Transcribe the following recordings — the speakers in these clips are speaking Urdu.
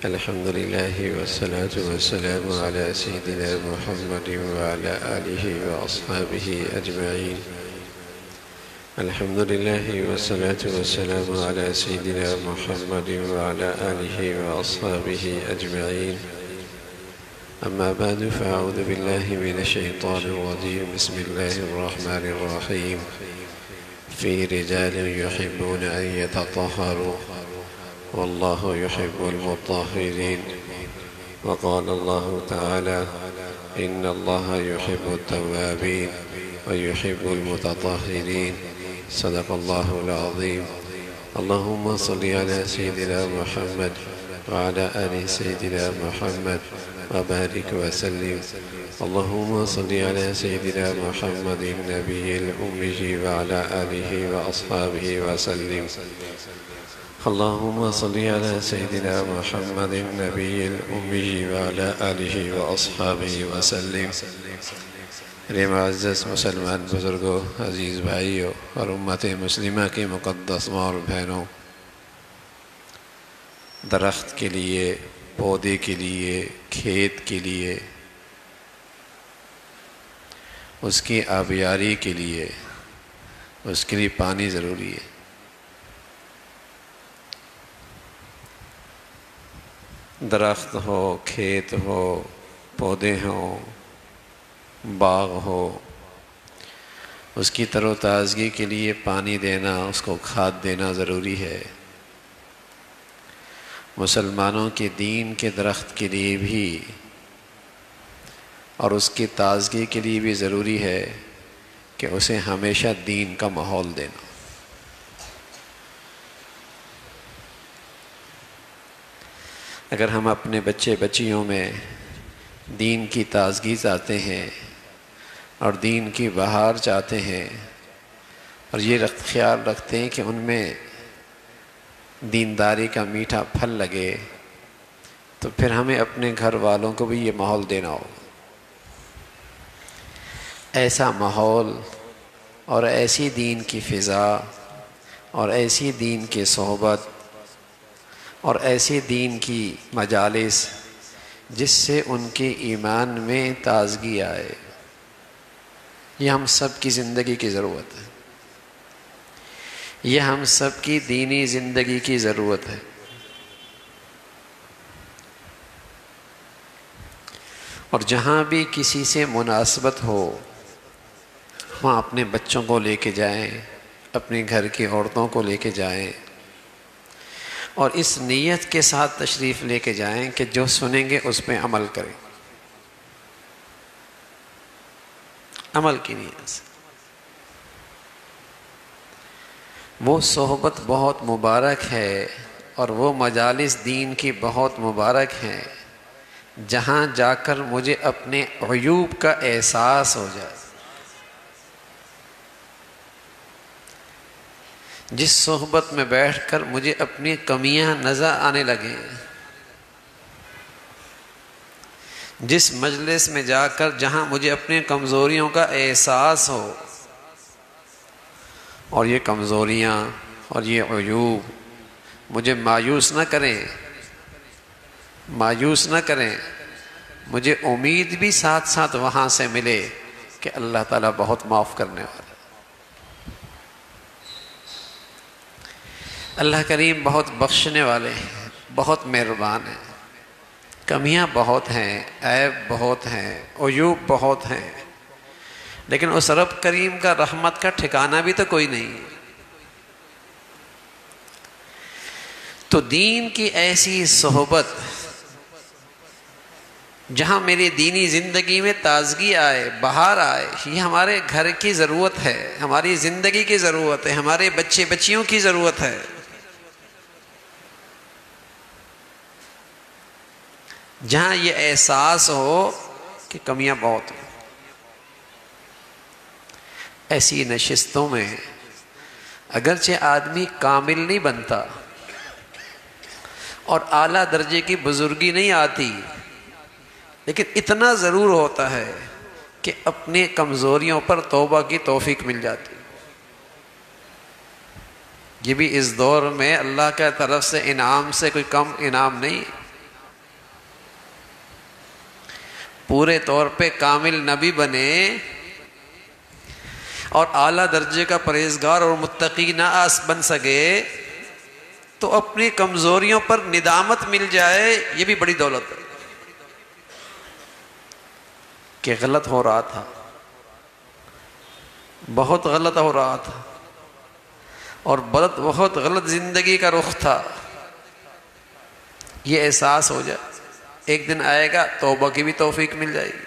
الحمد لله والصلاة والسلام على سيدنا محمد وعلى آله وأصحابه أجمعين. الحمد لله والصلاة والسلام على سيدنا محمد وعلى آله وأصحابه أجمعين. أما بعد، فأعوذ بالله من الشيطان الرجيم. بسم الله الرحمن الرحيم. في رجال يحبون أن يتطهروا والله يحب المطهرين. وقال الله تعالى: إن الله يحب التوابين ويحب المتطهرين. صدق الله العظيم. اللهم صل على سيدنا محمد وعلى آل سيدنا محمد وبارك وسلم. اللهم صل على سيدنا محمد النبي الأمي وعلى آله وأصحابه وسلم. اللهم صل على سيدنا محمد النبي الأمي وعلى آله وأصحابه وسلم. میرے معزز مسلمان بزرگوں، عزیز بھائیوں اور امت مسلمہ کی مقدس ماں اور بہنوں، درخت کے لیے، پودے کے لیے، کھیت کے لیے، اس کی آبیاری کے لیے، اس کے لیے پانی ضروری ہے۔ درخت ہو، کھیت ہو، پودے ہوں، باغ ہو، اس کی تر و تازگی کے لیے پانی دینا، اس کو کھاد دینا ضروری ہے۔ مسلمانوں کے دین کے درخت کے لیے بھی اور اس کی تازگی کے لیے بھی ضروری ہے کہ اسے ہمیشہ دین کا ماحول دینا۔ اگر ہم اپنے بچے بچیوں میں دین کی تازگی چاہتے ہیں اور دین کی بہار چاہتے ہیں اور یہ خیال رکھتے ہیں کہ ان میں دینداری کا میٹھا پھل لگے، تو پھر ہمیں اپنے گھر والوں کو بھی یہ ماحول دینا ہوگا۔ ایسا ماحول اور ایسی دین کی فضا اور ایسی دین کی صحبت اور ایسی دین کی مجالس جس سے ان کے ایمان میں تازگی آئے، یہ ہم سب کی زندگی کی ضرورت ہے۔ یہ ہم سب کی دینی زندگی کی ضرورت ہے۔ اور جہاں بھی کسی سے مناسبت ہو، وہاں اپنے بچوں کو لے کے جائیں، اپنے گھر کی عورتوں کو لے کے جائیں، اور اس نیت کے ساتھ تشریف لے کے جائیں کہ جو سنیں گے اس پہ عمل کریں، عمل کی نیت سے۔ وہ صحبت بہت مبارک ہے اور وہ مجالس دین کی بہت مبارک ہیں جہاں جا کر مجھے اپنے عیوب کا احساس ہو جائے۔ جس صحبت میں بیٹھ کر مجھے اپنی کمیاں نظر آنے لگیں، جس مجلس میں جا کر جہاں مجھے اپنی کمزوریوں کا احساس ہو، اور یہ کمزوریاں اور یہ عیوب مجھے مایوس نہ کریں، مایوس نہ کریں، مجھے امید بھی ساتھ ساتھ وہاں سے ملے کہ اللہ تعالیٰ بہت معاف کرنے والا ہے۔ اللہ کریم بہت بخشنے والے ہیں، بہت مہربان ہیں۔ کمیاں بہت ہیں، عیب بہت ہیں، عیوب بہت ہیں، لیکن اس رب کریم کا رحمت کا ٹھکانہ بھی تو کوئی نہیں۔ تو دین کی ایسی صحبت جہاں میری دینی زندگی میں تازگی آئے، بہار آئے، یہ ہمارے گھر کی ضرورت ہے، ہماری زندگی کی ضرورت ہے، ہمارے بچے بچیوں کی ضرورت ہے۔ جہاں یہ احساس ہو کہ کمیاں بہت ہیں۔ ایسی نشستوں میں اگرچہ آدمی کامل نہیں بنتا اور اعلیٰ درجے کی بزرگی نہیں آتی، لیکن اتنا ضرور ہوتا ہے کہ اپنی کمزوریوں پر توبہ کی توفیق مل جاتی۔ یہ بھی اس دور میں اللہ کی طرف سے انعام سے کوئی کم انعام نہیں، پورے طور پہ کامل نبی بنے اور اعلیٰ درجے کا پرہیزگار اور متقی نہ بن سکے تو اپنی کمزوریوں پر ندامت مل جائے، یہ بھی بڑی دولت ہے کہ غلط ہو رہا تھا، بہت غلط ہو رہا تھا اور بہت غلط زندگی کا رخ تھا، یہ احساس ہو جائے، ایک دن آئے گا توبہ کی بھی توفیق مل جائے گی۔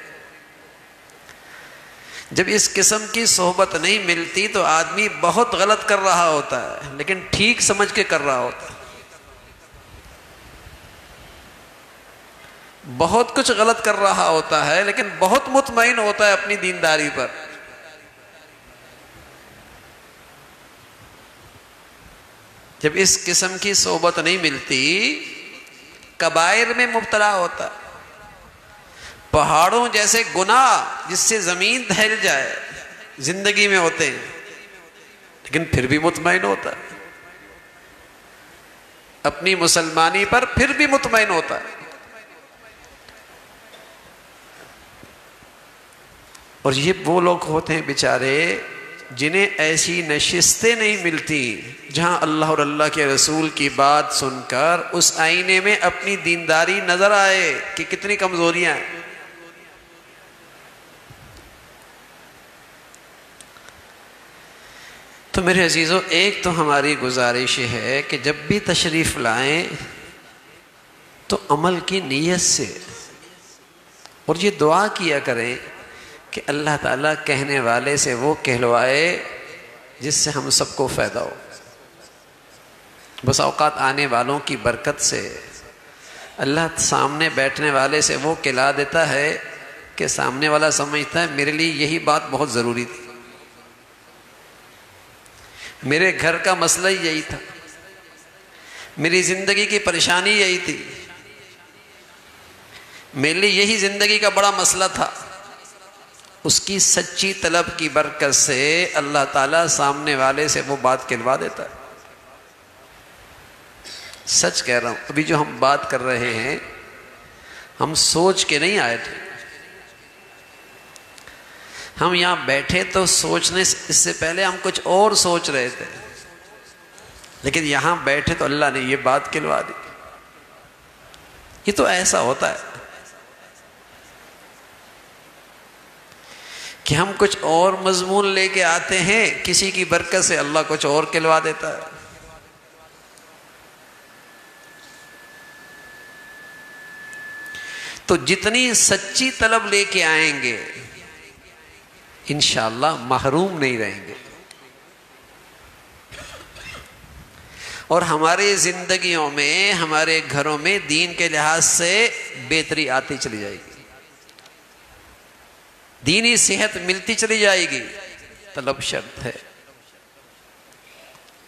جب اس قسم کی صحبت نہیں ملتی تو آدمی بہت غلط کر رہا ہوتا ہے لیکن ٹھیک سمجھ کے کر رہا ہوتا ہے، بہت کچھ غلط کر رہا ہوتا ہے لیکن بہت مطمئن ہوتا ہے اپنی دینداری پر۔ جب اس قسم کی صحبت نہیں ملتی کبائر میں مبتلا ہوتا ہے، پہاڑوں جیسے گناہ جس سے زمین دہل جائے زندگی میں ہوتے ہیں لیکن پھر بھی مطمئن ہوتا ہے، اپنی مسلمانی پر پھر بھی مطمئن ہوتا ہے۔ اور یہ وہ لوگ ہوتے ہیں بیچارے جنہیں ایسی نشستیں نہیں ملتی جہاں اللہ اور اللہ کے رسول کی بات سن کر اس آئینے میں اپنی دینداری نظر آئے کہ کتنی کمزوریاں ہیں۔ تو میرے عزیزو، ایک تو ہماری گزارش ہے کہ جب بھی تشریف لائیں تو عمل کی نیت سے، اور یہ دعا کیا کریں کہ اللہ تعالیٰ کہنے والے سے وہ کہلوائے جس سے ہم سب کو فائدہ ہو۔ بس اوقات آنے والوں کی برکت سے اللہ سامنے بیٹھنے والے سے وہ کہلا دیتا ہے کہ سامنے والا سمجھتا ہے میرے لیے یہی بات بہت ضروری تھی، میرے گھر کا مسئلہ ہی یہی تھا، میری زندگی کی پریشانی یہی تھی، میرے لیے یہی زندگی کا بڑا مسئلہ تھا۔ اس کی سچی طلب کی برکت سے اللہ تعالیٰ سامنے والے سے وہ بات کہلوا دیتا ہے۔ سچ کہہ رہا ہوں، ابھی جو ہم بات کر رہے ہیں ہم سوچ کے نہیں آئے تھے، ہم یہاں بیٹھے تو سوچنے اس سے پہلے ہم کچھ اور سوچ رہے تھے، لیکن یہاں بیٹھے تو اللہ نے یہ بات کہلوا دی۔ یہ تو ایسا ہوتا ہے کہ ہم کچھ اور مضمون لے کے آتے ہیں، کسی کی برکت سے اللہ کچھ اور کہلوا دیتا ہے۔ تو جتنی سچی طلب لے کے آئیں گے انشاءاللہ محروم نہیں رہیں گے، اور ہماری زندگیوں میں، ہمارے گھروں میں دین کے لحاظ سے بہتری آتی چلی جائے گی، دینی صحت ملتی چلی جائے گی۔ طلب شرط ہے،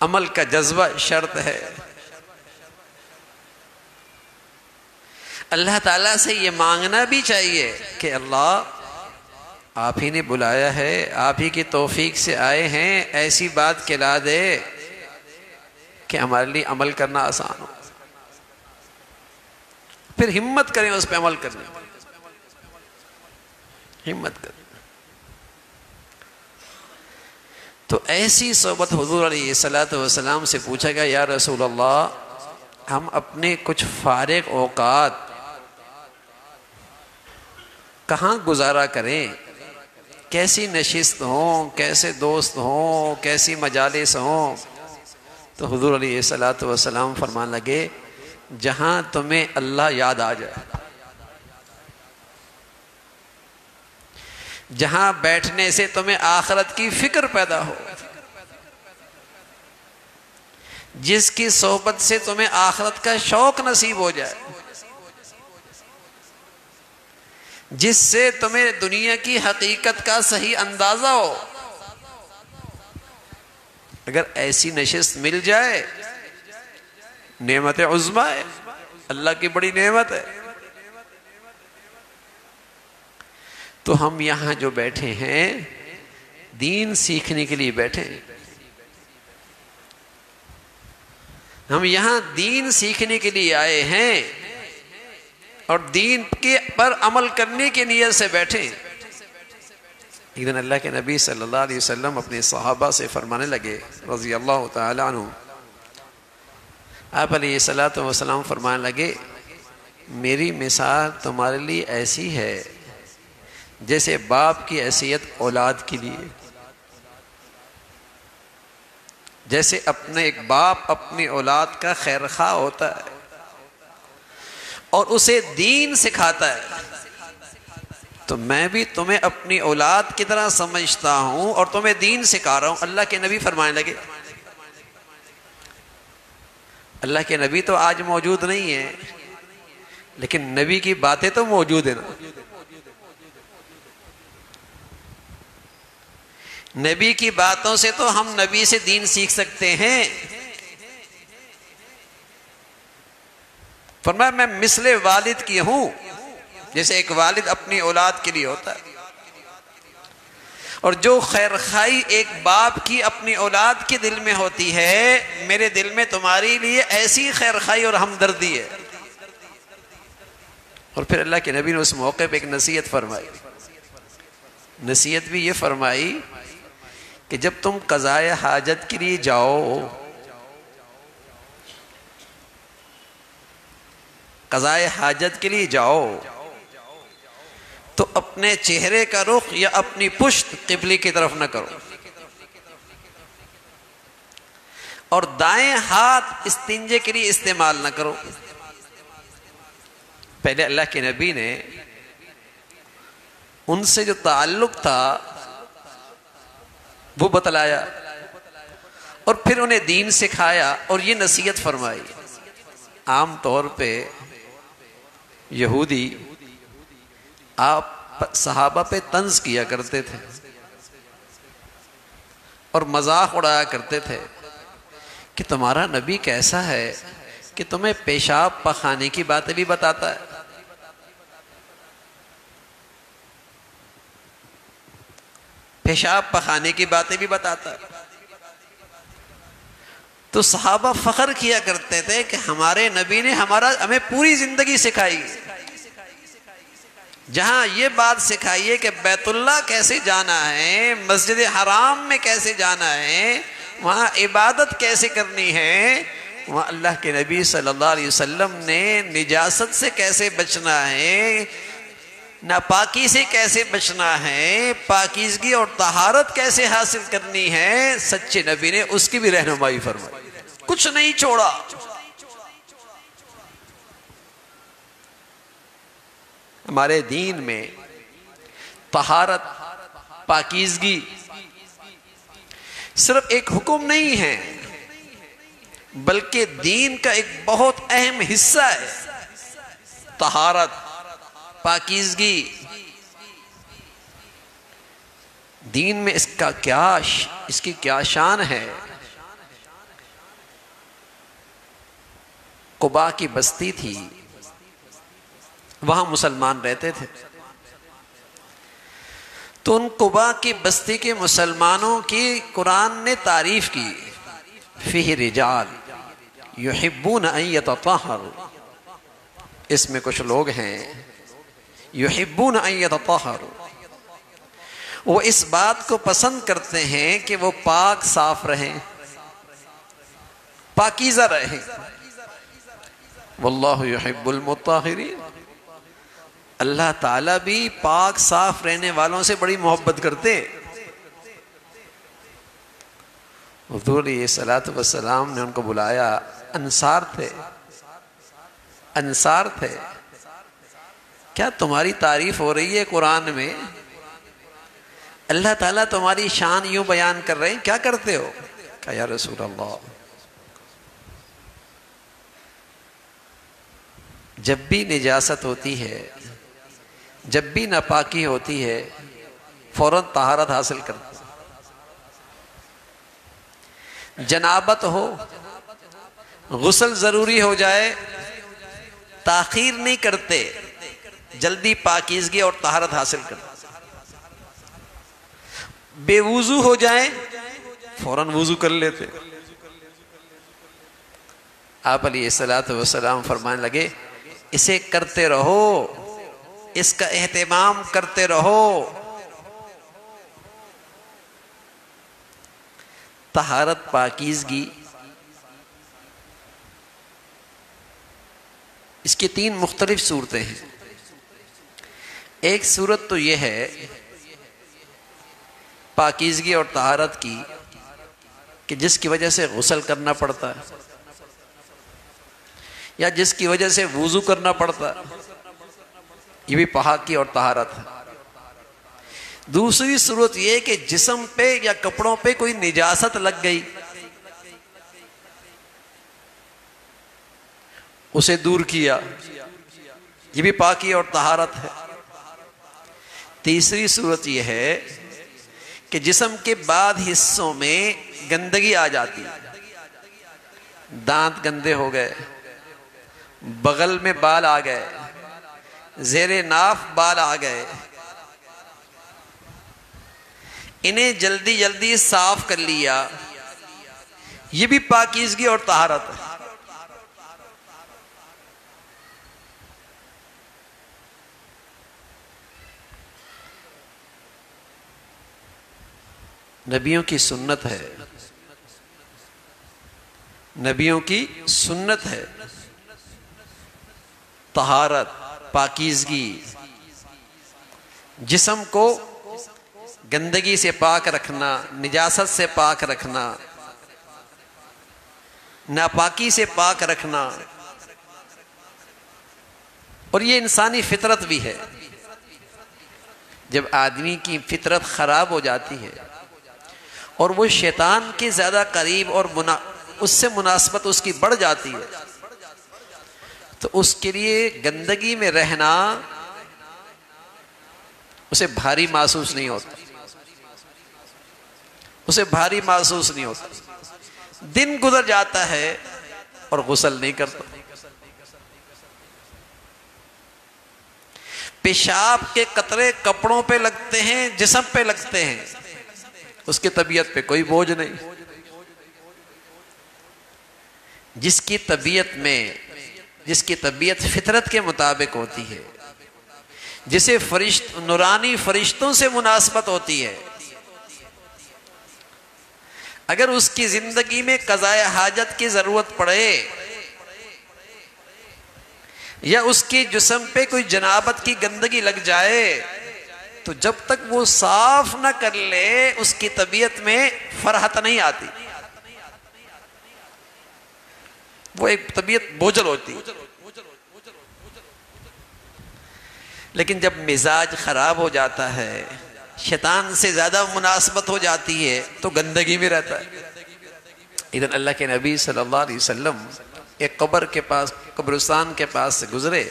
عمل کا جذبہ شرط ہے۔ اللہ تعالیٰ سے یہ مانگنا بھی چاہیے کہ اللہ آپ ہی نے بلایا ہے، آپ ہی کی توفیق سے آئے ہیں، ایسی بات کہلا دے کہ ہمارے لیے عمل کرنا آسان ہو، پھر ہمت کریں اس پہ عمل کرنے کی، ہمت کریں۔ تو ایسی صحبت حضور علیہ الصلوۃ والسلام سے پوچھا گیا، یا رسول اللہ ہم اپنے کچھ فارغ اوقات کہاں گزارا کریں، کیسی نشست ہوں، کیسے دوست ہوں، کیسی مجالس ہوں؟ تو حضور علیہ الصلوۃ والسلام فرمان لگے، جہاں تمہیں اللہ یاد آ جائے، جہاں بیٹھنے سے تمہیں آخرت کی فکر پیدا ہو، جس کی صحبت سے تمہیں آخرت کا شوق نصیب ہو جائے، جس سے تمہیں دنیا کی حقیقت کا صحیح اندازہ ہو۔ اگر ایسی نشست مل جائے نعمت عظمی ہے، اللہ کی بڑی نعمت ہے۔ تو ہم یہاں جو بیٹھے ہیں دین سیکھنے کے لیے بیٹھے ہیں، ہم یہاں دین سیکھنے کے لیے آئے ہیں اور دین کے پر عمل کرنے کی نیت سے بیٹھے۔ ایک دن اللہ کے نبی صلی اللہ علیہ وسلم اپنے صحابہ سے فرمانے لگے رضی اللہ تعالی عنہ، آپ علیہ الصلوۃ والسلام فرمانے لگے میری مثال تمہارے لیے ایسی ہے جیسے باپ کی حیثیت اولاد کے لیے، جیسے اپنے ایک باپ اپنی اولاد کا خیر خواہ ہوتا ہے اور اسے دین سکھاتا ہے، تو میں بھی تمہیں اپنی اولاد کی طرح سمجھتا ہوں اور تمہیں دین سکھا رہا ہوں۔ اللہ کے نبی فرمانے لگے، اللہ کے نبی تو آج موجود نہیں ہے لیکن نبی کی باتیں تو موجود ہیں نا، نبی کی باتوں سے تو ہم نبی سے دین سیکھ سکتے ہیں۔ فرمایا میں مثل والد کی ہوں، جیسے ایک والد اپنی اولاد کے لیے ہوتا ہے، اور جو خیر خواہی ایک باپ کی اپنی اولاد کے دل میں ہوتی ہے، میرے دل میں تمہاری لیے ایسی خیر خواہی اور ہمدردی ہے۔ اور پھر اللہ کے نبی نے اس موقع پہ ایک نصیحت فرمائی، نصیحت بھی یہ فرمائی کہ جب تم قضاء حاجت کے لیے جاؤ، قضاء حاجت کے لیے جاؤ تو اپنے چہرے کا رخ یا اپنی پشت قبلے کی طرف نہ کرو، اور دائیں ہاتھ استنجے کے لیے استعمال نہ کرو۔ پہلے اللہ کے نبی نے ان سے جو تعلق تھا وہ بتلایا اور پھر انہیں دین سکھایا اور یہ نصیحت فرمائی۔ عام طور پہ یہودی آپ صحابہ پہ طنز کیا کرتے تھے اور مذاق اڑایا کرتے تھے کہ تمہارا نبی کیسا ہے کہ تمہیں پیشاب پخانے کی باتیں بھی بتاتا ہے۔ پیشاب پخانے کی باتیں بھی بتاتا ہے۔ تو صحابہ فخر کیا کرتے تھے کہ ہمارے نبی نے ہمیں پوری زندگی سکھائی، جہاں یہ بات سکھائی ہے کہ بیت اللہ کیسے جانا ہے، مسجد حرام میں کیسے جانا ہے، وہاں عبادت کیسے کرنی ہے، وہاں اللہ کے نبی صلی اللہ علیہ وسلم نے نجاست سے کیسے بچنا ہے، ناپاکی سے کیسے بچنا ہے، پاکیزگی اور طہارت کیسے حاصل کرنی ہے، سچے نبی نے اس کی بھی رہنمائی فرمائی، کچھ نہیں چھوڑا۔ ہمارے دین میں طہارت، پاکیزگی صرف ایک حکم نہیں ہے بلکہ دین کا ایک بہت اہم حصہ ہے۔ طہارت، پاکیزگی، دین میں اس کی کیا شان ہے۔ قباء کی بستی تھی، وہاں مسلمان رہتے تھے، تو ان قباء کی بستی کے مسلمانوں کی قرآن نے تعریف کی، فیہ رجال یحبون ان یتطہروا، اس میں کچھ لوگ ہیں یحبون ان یتطہروا، وہ اس بات کو پسند کرتے ہیں کہ وہ پاک صاف رہیں، پاکیزہ رہیں، واللہ یحب المطہرین، اللہ تعالیٰ بھی پاک صاف رہنے والوں سے بڑی محبت کرتے ہیں۔ حضور علیہ الصلوۃ والسلام نے ان کو بلایا، انصار تھے، کیا تمہاری تعریف ہو رہی ہے قرآن میں؟ اللہ تعالیٰ تمہاری شان یوں بیان کر رہے ہیں، کیا کرتے ہو؟ کہا یا رسول اللہ، جب بھی نجاست ہوتی ہے، جب بھی ناپاکی ہوتی ہے، فوراً طہارت حاصل کرتے، جنابت ہو، غسل ضروری ہو جائے، تاخیر نہیں کرتے، جلدی پاکیزگی اور طہارت حاصل کرتے، بے وضو ہو جائے فوراً وضو کر لیتے، آپ علیہ السلام فرمانے لگے اسے کرتے رہو، اس کا اہتمام کرتے رہو۔ طہارت، پاکیزگی، اس کی 3 مختلف صورتیں ہیں۔ ایک صورت تو یہ ہے پاکیزگی اور طہارت کی کہ جس کی وجہ سے غسل کرنا پڑتا ہے یا جس کی وجہ سے وضو کرنا پڑتا ہے، یہ بھی پاکی اور طہارت ہے۔ دوسری صورت یہ کہ جسم پہ یا کپڑوں پہ کوئی نجاست لگ گئی، اسے دور کیا، یہ بھی پاکی اور طہارت ہے۔ تیسری صورت یہ ہے کہ جسم کے بعد حصوں میں گندگی آ جاتی، دانت گندے ہو گئے، بغل میں بال آ گئے، زیر ناف بال آ گئے، انہیں جلدی جلدی صاف کر لیا، یہ بھی پاکیزگی اور طہارت ہے۔ نبیوں کی سنت ہے، نبیوں کی سنت ہے طہارت، پاکیزگی، جسم کو گندگی سے پاک رکھنا، نجاست سے پاک رکھنا، ناپاکی سے پاک رکھنا، اور یہ انسانی فطرت بھی ہے۔ جب آدمی کی فطرت خراب ہو جاتی ہے اور وہ شیطان کے زیادہ قریب اور اس سے مناسبت اس کی بڑھ جاتی ہے تو اس کے لیے گندگی میں رہنا اسے بھاری محسوس نہیں ہوتا، اسے بھاری محسوس نہیں ہوتا۔ دن گزر جاتا ہے اور غسل نہیں کرتا، پیشاب کے قطرے کپڑوں پہ لگتے ہیں، جسم پہ لگتے ہیں، اس کی طبیعت پہ کوئی بوجھ نہیں۔ جس کی طبیعت فطرت کے مطابق ہوتی ہے، جسے نورانی فرشتوں سے مناسبت ہوتی ہے، اگر اس کی زندگی میں قضاء حاجت کی ضرورت پڑے یا اس کی جسم پہ کوئی جنابت کی گندگی لگ جائے تو جب تک وہ صاف نہ کر لے اس کی طبیعت میں فرحت نہیں آتی، وہ ایک طبیعت بوجھل ہوتی۔ لیکن جب مزاج خراب ہو جاتا ہے، شیطان سے زیادہ مناسبت ہو جاتی ہے تو گندگی میں رہتا ہے۔ ادھر اللہ کے نبی صلی اللہ علیہ وسلم ایک قبرستان کے پاس سے گزرے،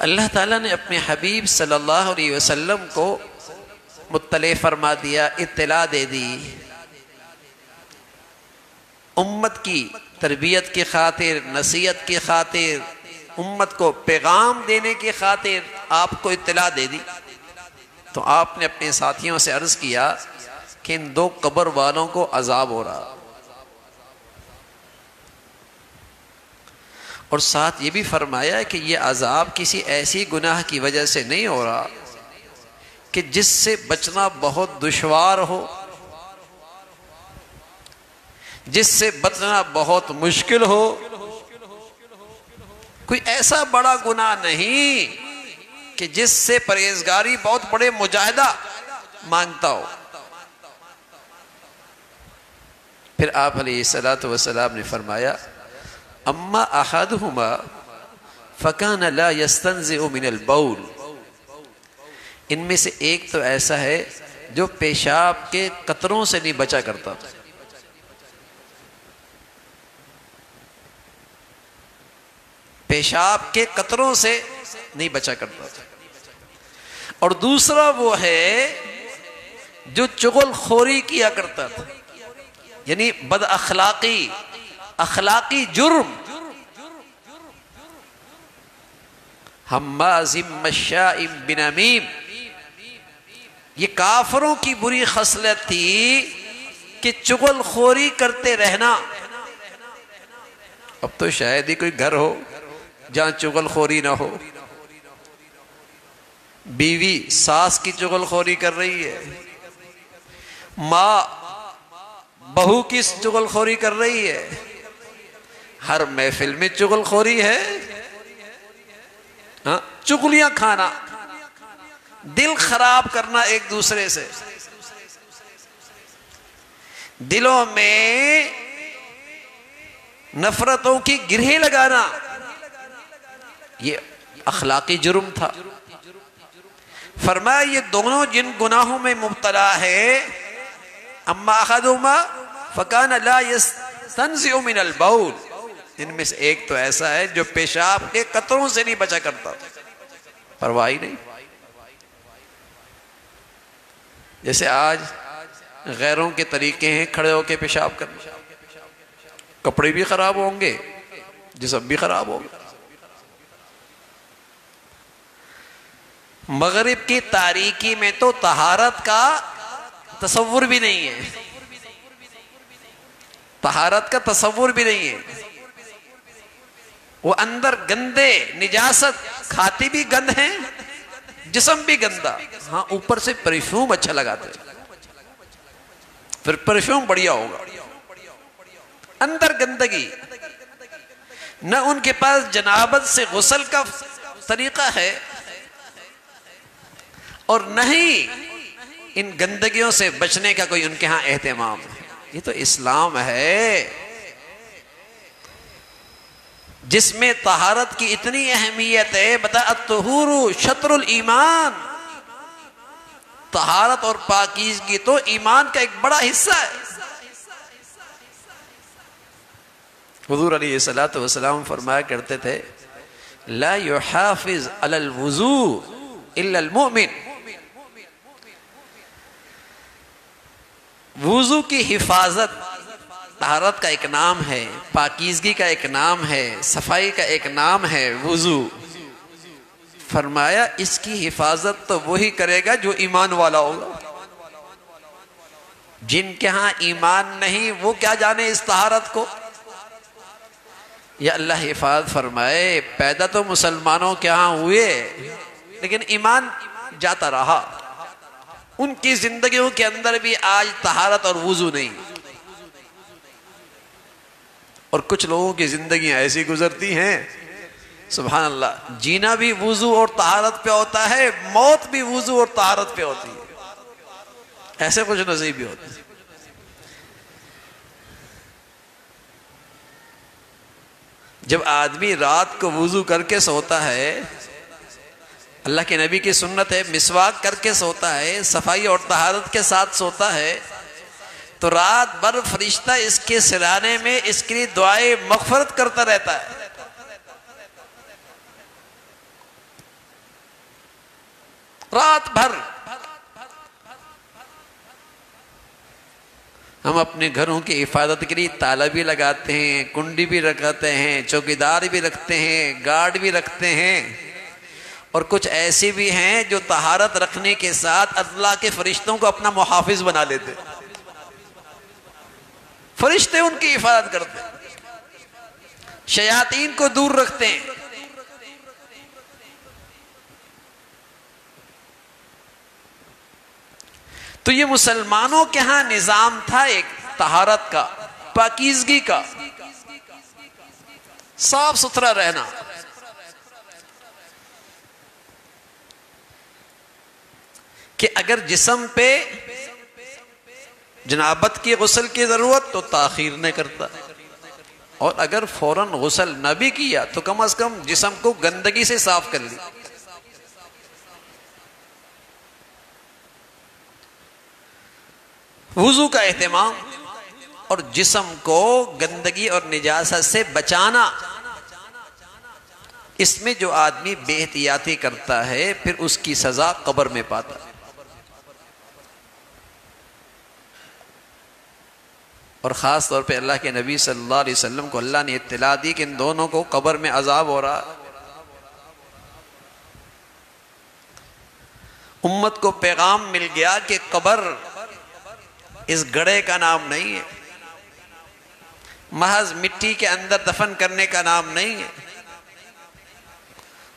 اللہ تعالیٰ نے اپنے حبیب صلی اللہ علیہ وسلم کو مطلع فرما دیا، اطلاع دے دی، امت کی تربیت کی خاطر، نصیحت کی خاطر، امت کو پیغام دینے کی خاطر آپ کو اطلاع دے دی۔ تو آپ نے اپنے ساتھیوں سے عرض کیا کہ ان 2 قبر والوں کو عذاب ہو رہا، اور ساتھ یہ بھی فرمایا کہ یہ عذاب کسی ایسی گناہ کی وجہ سے نہیں ہو رہا کہ جس سے بچنا بہت دشوار ہو، جس سے بچنا بہت مشکل ہو، کوئی ایسا بڑا گناہ نہیں کہ جس سے پرہیزگاری بہت بڑے مجاہدہ مانگتا ہو۔ پھر آپ علیہ السلام نے فرمایا اما احدہما فکان لا یستنزع من البول، ان میں سے ایک تو ایسا ہے جو پیشاب کے قطروں سے نہیں بچا کرتا، پیشاب کے قطروں سے نہیں بچا کرتا تھا، اور دوسرا وہ ہے جو چغل خوری کیا کرتا تھا، یعنی بد اخلاقی جرم، حماز مشاء بنمیم، یہ کافروں کی بری خصلت تھی کہ چغل خوری کرتے رہنا، اب تو شاید ہی کوئی گھر ہو جہاں چغل خوری نہ ہو. بیوی ساس کی چغل خوری کر رہی ہے، ماں بہو کی چغل خوری کر رہی ہے، ہر محفل میں چغل خوری ہے. ہاں، چغلیاں کھانا، دل خراب کرنا ایک دوسرے سے، دلوں میں نفرتوں کی گرہیں لگانا، یہ اخلاقی جرم تھا. فرمایا یہ دونوں جن گناہوں میں مبتلا ہے، اما احدہما فکان لا یستنزع من البول، ان میں سے ایک تو ایسا ہے جو پیشاب کے قطروں سے نہیں بچا کرتا، پرواہ ہی نہیں. جیسے آج غیروں کے طریقے ہیں کھڑے ہو کے پیشاب کرنا، کپڑے بھی خراب ہوں گے، جسم بھی خراب ہوگا. مغرب کی تاریکی میں تو طہارت کا تصور بھی نہیں ہے، طہارت کا تصور بھی نہیں ہے. وہ اندر گندے نجاست کھاتی بھی گند ہیں، جسم بھی گندا، ہاں اوپر سے پرفیوم اچھا لگاتے، پھر پرفیوم بڑھیا ہوگا. اندر گندگی، نہ ان کے پاس جنابت سے غسل کا طریقہ ہے اور نہ ہی ان گندگیوں سے بچنے کا کوئی ان کے ہاں اہتمام ہے. یہ تو اسلام ہے جس میں طہارت کی اتنی اہمیت ہے. بتا الطہور شطر الایمان، طہارت اور پاکیزگی تو ایمان کا ایک بڑا حصہ ہے. حضور علیہ الصلوۃ والسلام فرمایا کرتے تھے لا يحافظ على الوضوء الا المؤمن، وضو کی حفاظت طہارت کا ایک نام ہے، پاکیزگی کا ایک نام ہے، صفائی کا ایک نام ہے وضو. فرمایا اس کی حفاظت تو وہی کرے گا جو ایمان والا ہوگا. جن کے ہاں ایمان نہیں وہ کیا جانے اس طہارت کو. یا اللہ حفاظت فرمائے، پیدا تو مسلمانوں کے ہاں ہوئے لیکن ایمان جاتا رہا. ان کی زندگیوں کے اندر بھی آج طہارت اور وضو نہیں. اور کچھ لوگوں کی زندگیاں ایسی گزرتی ہیں سبحان اللہ، جینا بھی وضو اور طہارت پہ ہوتا ہے، موت بھی وضو اور طہارت پہ ہوتی ہے. ایسے کچھ نصیب بھی ہوتے ہیں. جب آدمی رات کو وضو کر کے سوتا ہے، اللہ کے نبی کی سنت ہے مسواک کر کے سوتا ہے، صفائی اور طہارت کے ساتھ سوتا ہے، تو رات بھر فرشتہ اس کے سرانے میں اس کے لیے دعائے مغفرت کرتا رہتا ہے. رات بھر ہم اپنے گھروں کی حفاظت کے لیے تالا بھی لگاتے ہیں، کنڈی بھی رکھتے ہیں، چوکیدار بھی رکھتے ہیں، گارڈ بھی رکھتے ہیں. اور کچھ ایسے بھی ہیں جو طہارت رکھنے کے ساتھ اللہ کے فرشتوں کو اپنا محافظ بنا لیتے، فرشتے ان کی حفاظت کرتے، شیاطین کو دور رکھتے ہیں. تو یہ مسلمانوں کے ہاں نظام تھا ایک طہارت کا، پاکیزگی کا، صاف ستھرا رہنا. کہ اگر جسم پہ جنابت کی غسل کی ضرورت تو تاخیر نہ کرتا، اور اگر فوراً غسل نہ بھی کیا تو کم از کم جسم کو گندگی سے صاف کر لی. وضو کا اہتمام اور جسم کو گندگی اور نجاست سے بچانا، اس میں جو آدمی بے احتیاطی کرتا ہے پھر اس کی سزا قبر میں پاتا ہے. اور خاص طور پہ اللہ کے نبی صلی اللہ علیہ وسلم کو اللہ نے اطلاع دی کہ ان دونوں کو قبر میں عذاب ہو رہا. امت کو پیغام مل گیا کہ قبر اس گڑھے کا نام نہیں ہے، محض مٹی کے اندر دفن کرنے کا نام نہیں ہے،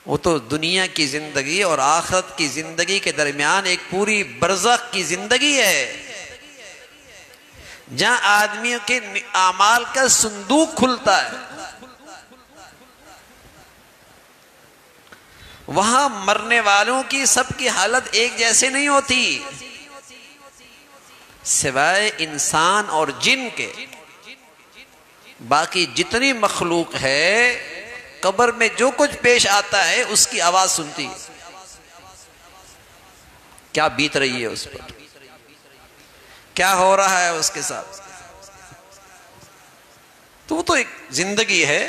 وہ تو دنیا کی زندگی اور آخرت کی زندگی کے درمیان ایک پوری برزخ کی زندگی ہے، جہاں آدمیوں کے اعمال کا صندوق کھلتا ہے۔ وہاں مرنے والوں کی سب کی حالت ایک جیسے نہیں ہوتی، سوائے انسان اور جن کے، باقی جتنی مخلوق ہے قبر میں جو کچھ پیش آتا ہے اس کی آواز سنتی ہے، کیا بیت رہی ہے اس پر، کیا ہو رہا ہے اس کے ساتھ۔ تو وہ تو ایک زندگی ہے،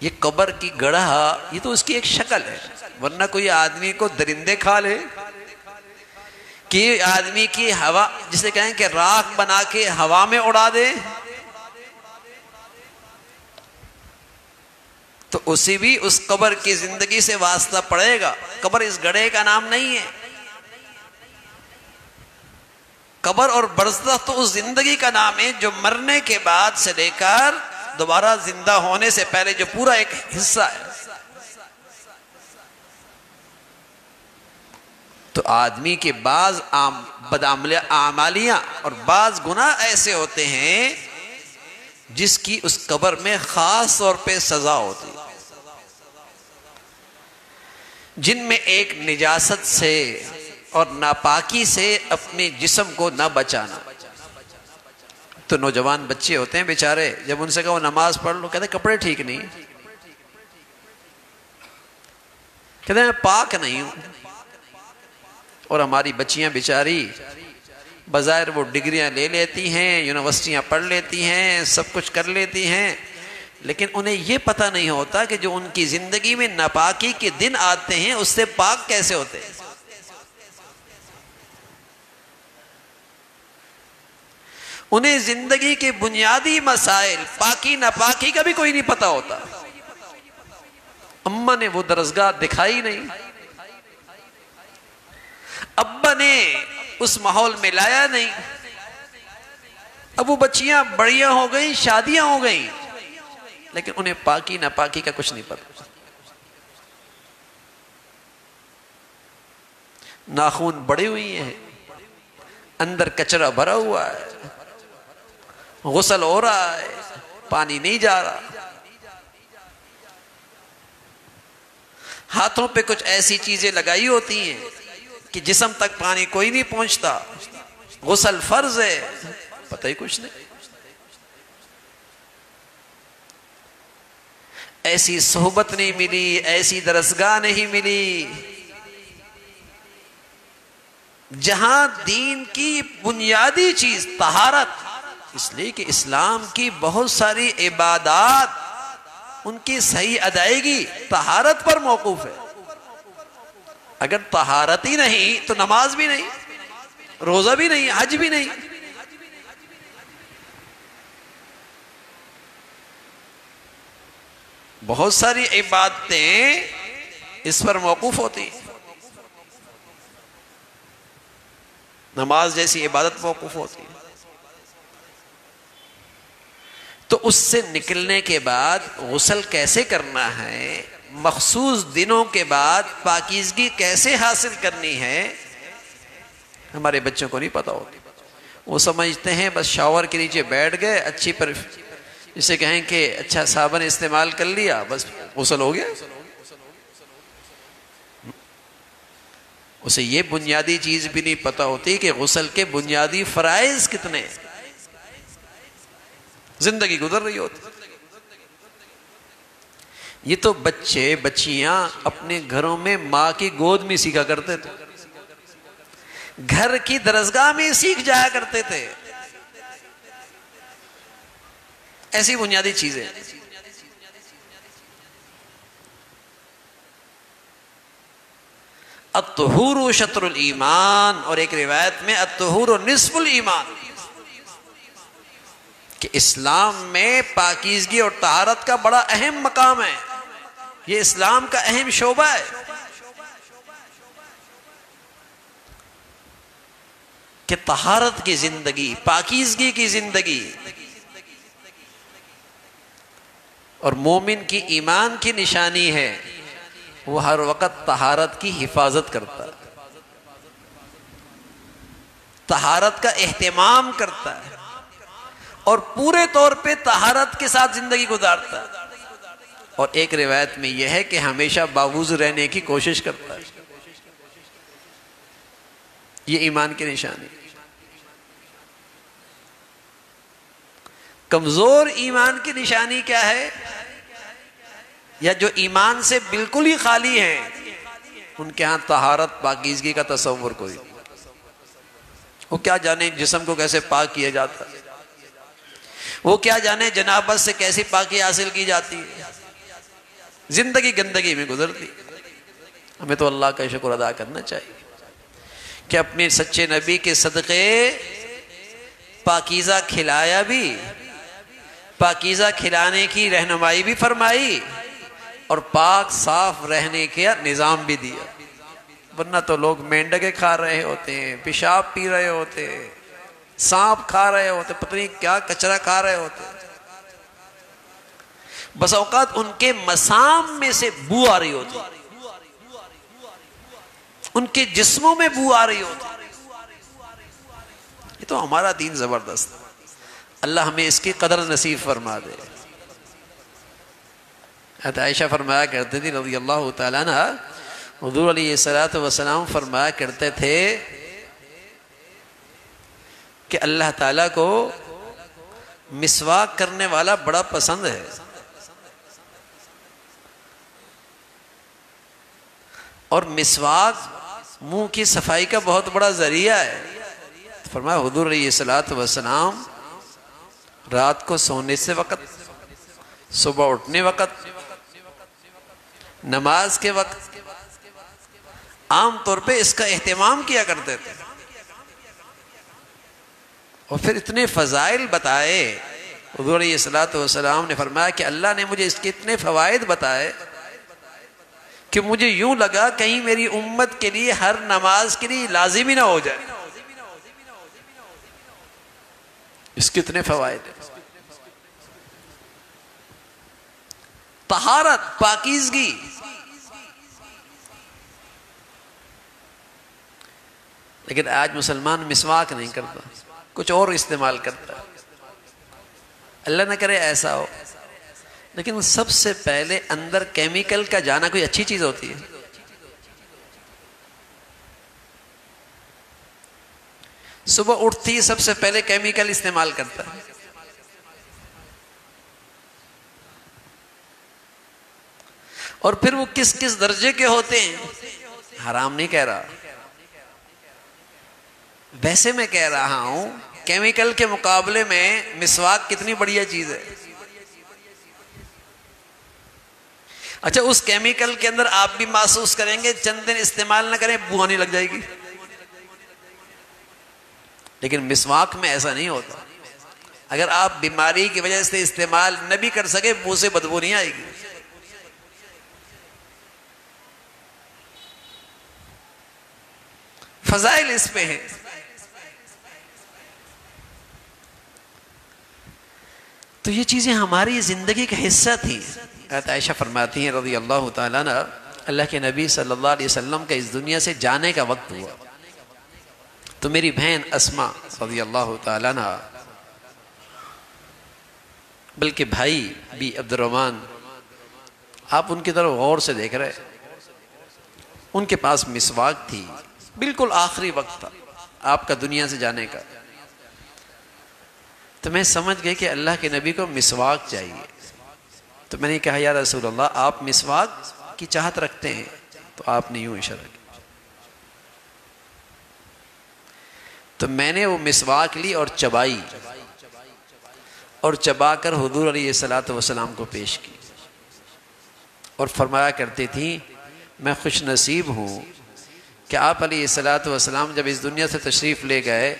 یہ قبر کی گڑھا یہ تو اس کی ایک شکل ہے، ورنہ کوئی آدمی کو درندے کھا لے کہ آدمی کی ہوا جسے کہیں کہ راکھ بنا کے ہوا میں اڑا دے، تو اسی بھی اس قبر کی زندگی سے واسطہ پڑے گا۔ قبر اس گڑھے کا نام نہیں ہے، قبر اور برزخ تو اس زندگی کا نام ہے جو مرنے کے بعد سے لے کر دوبارہ زندہ ہونے سے پہلے جو پورا ایک حصہ ہے۔ تو آدمی کے بعض اعمالیاں اور بعض گناہ ایسے ہوتے ہیں جس کی اس قبر میں خاص طور پہ سزا ہوتی ہے، جن میں ایک نجاست سے اور ناپاکی سے اپنے جسم کو نہ بچانا۔ تو نوجوان بچے ہوتے ہیں بیچارے، جب ان سے کہو نماز پڑھ لو کہتے ہیں کپڑے ٹھیک نہیں، کہتے ہیں میں پاک نہیں ہوں۔ اور ہماری بچیاں بیچاری بظاہر وہ ڈگریاں لے لیتی ہیں، یونیورسٹیاں پڑھ لیتی ہیں، سب کچھ کر لیتی ہیں، لیکن انہیں یہ پتہ نہیں ہوتا کہ جو ان کی زندگی میں ناپاکی کے دن آتے ہیں اس سے پاک کیسے ہوتے ہیں۔ انہیں زندگی کے بنیادی مسائل پاکی ناپاکی کا بھی کوئی نہیں پتہ ہوتا۔ اماں نے وہ درسگاہ دکھائی نہیں، ابا نے اس ماحول میں لایا نہیں، اب وہ بچیاں بڑیاں ہو گئیں، شادیاں ہو گئیں، لیکن انہیں پاکی ناپاکی کا کچھ نہیں پتا۔ ناخون بڑی ہوئی ہیں، اندر کچرا بھرا ہوا ہے، غسل ہو رہا ہے، پانی نہیں جا رہا، ہاتھوں پہ کچھ ایسی چیزیں لگائی ہوتی ہیں کہ جسم تک پانی کوئی نہیں پہنچتا، غسل فرض ہے، پتہ ہی کچھ نہیں۔ ایسی صحبت نہیں ملی، ایسی درسگاہ نہیں ملی جہاں دین کی بنیادی چیز طہارت، اس لیے کہ اسلام کی بہت ساری عبادات ان کی صحیح ادائیگی طہارت پر موقوف ہے۔ اگر طہارت ہی نہیں تو نماز بھی نہیں، روزہ بھی نہیں، حج بھی نہیں۔ بہت ساری عبادتیں اس پر موقوف ہوتی ہیں، نماز جیسی عبادت موقوف ہوتی ہے۔ تو اس سے نکلنے کے بعد غسل کیسے کرنا ہے، مخصوص دنوں کے بعد پاکیزگی کیسے حاصل کرنی ہے، ہمارے بچوں کو نہیں پتا ہوتی۔ وہ سمجھتے ہیں بس شاور کے نیچے بیٹھ گئے، اچھی پر جسے کہیں کہ اچھا صابن استعمال کر لیا، بس غسل ہو گیا۔ اسے یہ بنیادی چیز بھی نہیں پتا ہوتی کہ غسل کے بنیادی فرائض کتنے ہیں، زندگی گزر رہی ہوتی۔ یہ تو بچے بچیاں اپنے گھروں میں ماں کی گود میں سیکھا کرتے تھے، گھر کی درسگاہ میں سیکھ جایا کرتے تھے، ایسی بنیادی چیزیں۔ الطہور شطر الایمان، اور ایک روایت میں الطہور نصف الایمان، کہ اسلام میں پاکیزگی اور طہارت کا بڑا اہم مقام ہے، یہ اسلام کا اہم شعبہ ہے کہ طہارت کی زندگی، پاکیزگی کی زندگی۔ اور مومن کی ایمان کی نشانی ہے وہ ہر وقت طہارت کی حفاظت کرتا ہے، طہارت کا اہتمام کرتا ہے اور پورے طور پہ طہارت کے ساتھ زندگی گزارتا ہے۔ اور ایک روایت میں یہ ہے کہ ہمیشہ باوضو رہنے کی کوشش کرتا ہے۔ یہ ایمان کی نشانی۔ کمزور ایمان کی نشانی کیا ہے؟ یا جو ایمان سے بالکل ہی خالی ہیں، ان کے ہاں طہارت پاکیزگی کا تصور کوئی نہیں۔ وہ کیا جانے جسم کو کیسے پاک کیا جاتا ہے، وہ کیا جانے جنابت سے کیسی پاکی حاصل کی جاتی ہے، زندگی گندگی میں گزرتی۔ ہمیں تو اللہ کا شکر ادا کرنا چاہیے کہ اپنے سچے نبی کے صدقے پاکیزہ کھلایا بھی، پاکیزہ کھلانے کی رہنمائی بھی فرمائی اور پاک صاف رہنے کا نظام بھی دیا۔ ورنہ تو لوگ مینڈکے کھا رہے ہوتے ہیں، پیشاب پی رہے ہوتے ہیں، سانپ کھا رہے ہوتے، پتہ نہیں کیا کچرا کھا رہے ہوتے۔ بس اوقات ان کے مسام میں سے بو آ رہی ہوتی، ان کے جسموں میں بو آ رہی ہوتی۔ یہ تو ہمارا دین زبردست، اللہ ہمیں اس کی قدر نصیب فرما دے۔ حضرت عائشہ فرمایا کرتے تھی رضی اللہ تعالیٰ عنہ، حضور علیہ الصلوۃ والسلام فرمایا کرتے تھے کہ اللہ تعالیٰ کو مسواک کرنے والا بڑا پسند ہے، اور مسواک منہ کی صفائی کا بہت بڑا ذریعہ ہے۔ فرمایا حضور علیہ الصلوۃ والسلام رات کو سونے سے وقت، صبح اٹھنے وقت، نماز کے وقت عام طور پہ اس کا اہتمام کیا کرتے تھے، اور پھر اتنے فضائل بتائے۔ حضور علیہ الصلوۃ والسلام نے فرمایا کہ اللہ نے مجھے اس کے اتنے فوائد بتائے کہ مجھے یوں لگا کہیں میری امت کے لیے ہر نماز کے لیے لازمی نہ ہو جائے، اس کے اتنے فوائد ہیں۔ طہارت، پاکیزگی۔ لیکن آج مسلمان مسواک نہیں کرتا، کچھ اور استعمال کرتا ہے۔ اللہ نہ کرے ایسا ہو، لیکن سب سے پہلے اندر کیمیکل کا جانا کوئی اچھی چیز ہوتی ہے؟ صبح اٹھتی سب سے پہلے کیمیکل استعمال کرتا ہے، اور پھر وہ کس کس درجے کے ہوتے ہیں۔ حرام نہیں کہہ رہا، ویسے میں کہہ رہا ہوں کیمیکل کے مقابلے میں مسواک کتنی بڑھیا چیز ہے۔ اچھا، اس کیمیکل کے اندر آپ بھی محسوس کریں گے، چند دن استعمال نہ کریں بو آنے لگ جائے گی، لیکن مسواک میں ایسا نہیں ہوتا۔ اگر آپ بیماری کی وجہ سے استعمال نہ بھی کر سکے، منہ سے بدبو نہیں آئے گی۔ فضائل اس پہ ہیں۔ تو یہ چیزیں ہماری زندگی کا حصہ تھی۔ حضرت عائشہ فرماتی ہیں رضی اللہ تعالیٰ عنہ، اللہ کے نبی صلی اللہ علیہ وسلم کا اس دنیا سے جانے کا وقت ہوا تو میری بہن اسماء رضی اللہ تعالیٰ عنہ، بلکہ بھائی بھی عبد الرحمن، آپ ان کی طرف غور سے دیکھ رہے، ان کے پاس مسواک تھی، بالکل آخری وقت تھا آپ کا دنیا سے جانے کا۔ تو میں سمجھ گئی کہ اللہ کے نبی کو مسواک چاہیے، تو میں نے کہا یا رسول اللہ آپ مسواک کی چاہت رکھتے ہیں؟ تو آپ نے یوں اشارہ کیا، تو میں نے وہ مسواک لی اور چبائی، اور چبا کر حضور علیہ الصلوۃ والسلام کو پیش کی، اور فرمایا کرتی تھی میں خوش نصیب ہوں کہ آپ علیہ الصلوۃ والسلام جب اس دنیا سے تشریف لے گئے